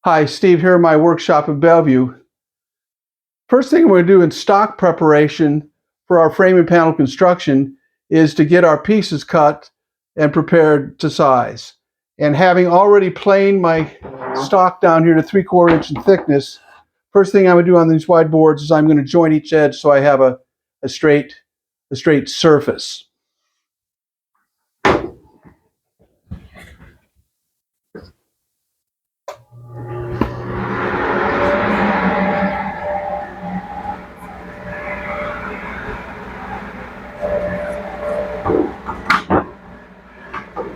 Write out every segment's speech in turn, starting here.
Hi, Steve here in my workshop in Bellevue. First thing we're going to do in stock preparation for our frame and panel construction is to get our pieces cut and prepared to size. And having already planed my stock down here to 3/4 inch in thickness, first thing I'm going to do on these wide boards is I'm going to joint each edge so I have a straight surface.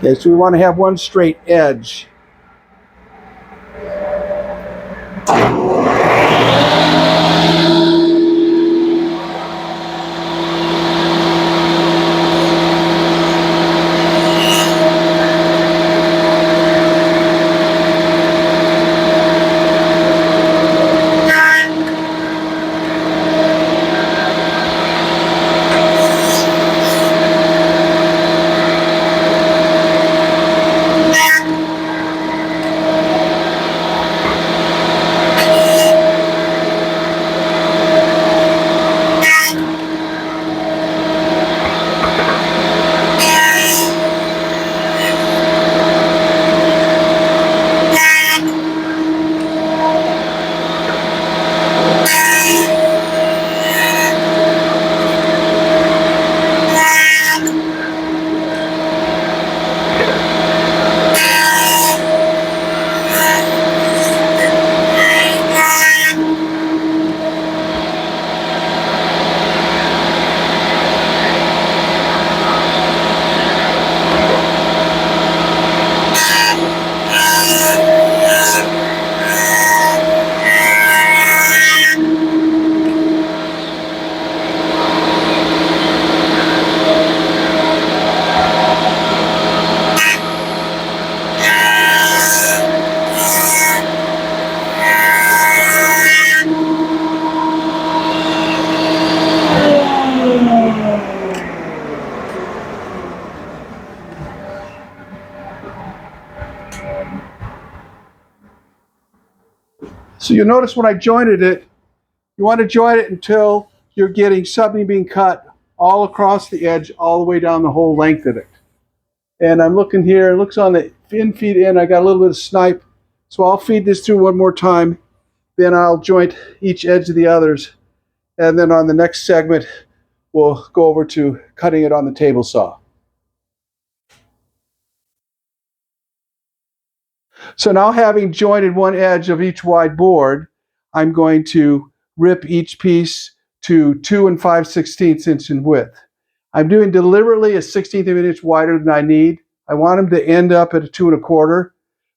Okay, so we want to have one straight edge. So you'll notice when I jointed it, you want to join it until you're getting something being cut all across the edge, all the way down the whole length of it. And I'm looking here, it looks on the feed in, I got a little bit of snipe. So I'll feed this through one more time, then I'll joint each edge of the others. And then on the next segment, we'll go over to cutting it on the table saw. So now, having jointed one edge of each wide board, I'm going to rip each piece to 2 5/16 inch in width. I'm doing deliberately a 1/16 of an inch wider than I need. I want them to end up at a 2 1/4.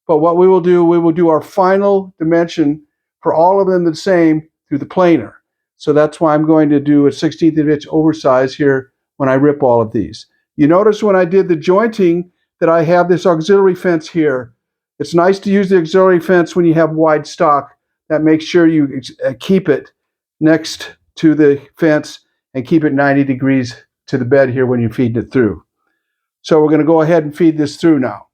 But what we will do our final dimension for all of them the same through the planer. So that's why I'm going to do a 1/16 of an inch oversize here when I rip all of these. You notice when I did the jointing that I have this auxiliary fence here. It's nice to use the auxiliary fence when you have wide stock. That makes sure you keep it next to the fence and keep it 90 degrees to the bed here when you feed it through. So we're going to go ahead and feed this through now.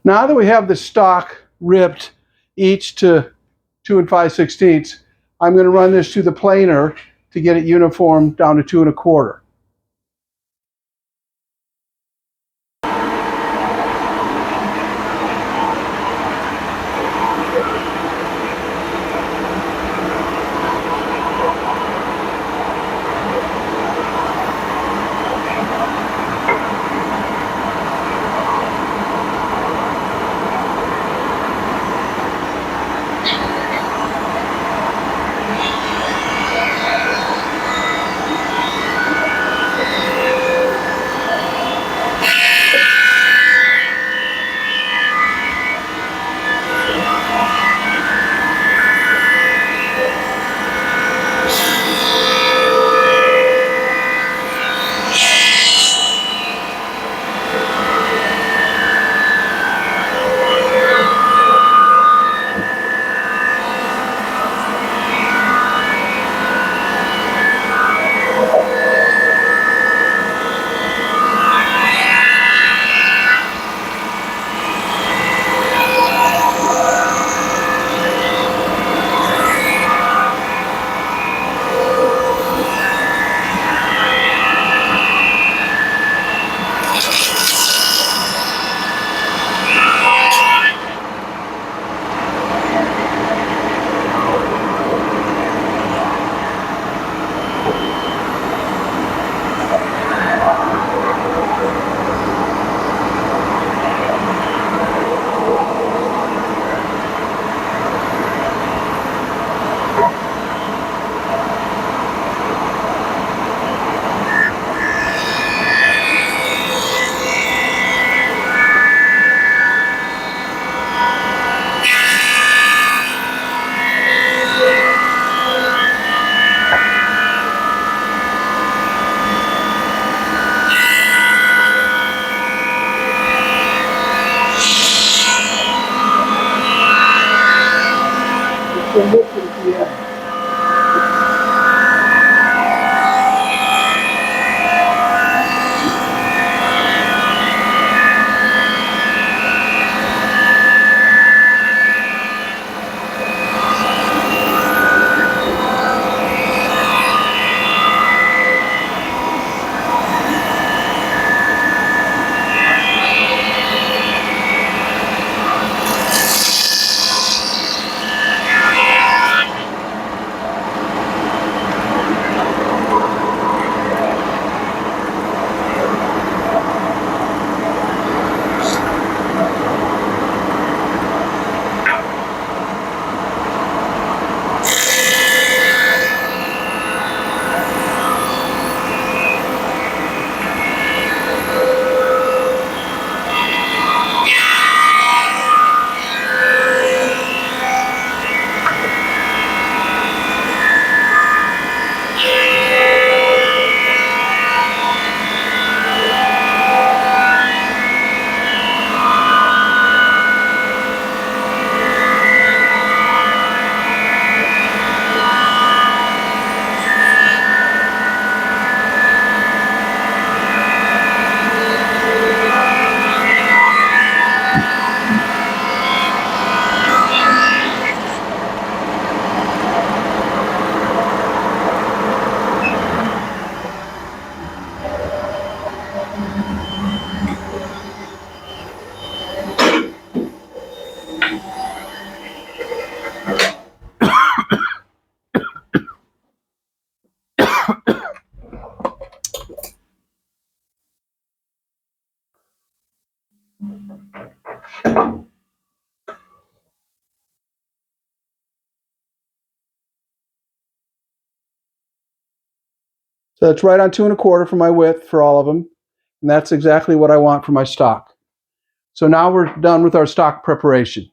Now that we have the stock ripped each to 2 5/16, I'm going to run this through the planer to get it uniform down to 2 1/4. Then lift it at the end. So it's right on 2¼ for my width for all of them. And that's exactly what I want for my stock. So now we're done with our stock preparation.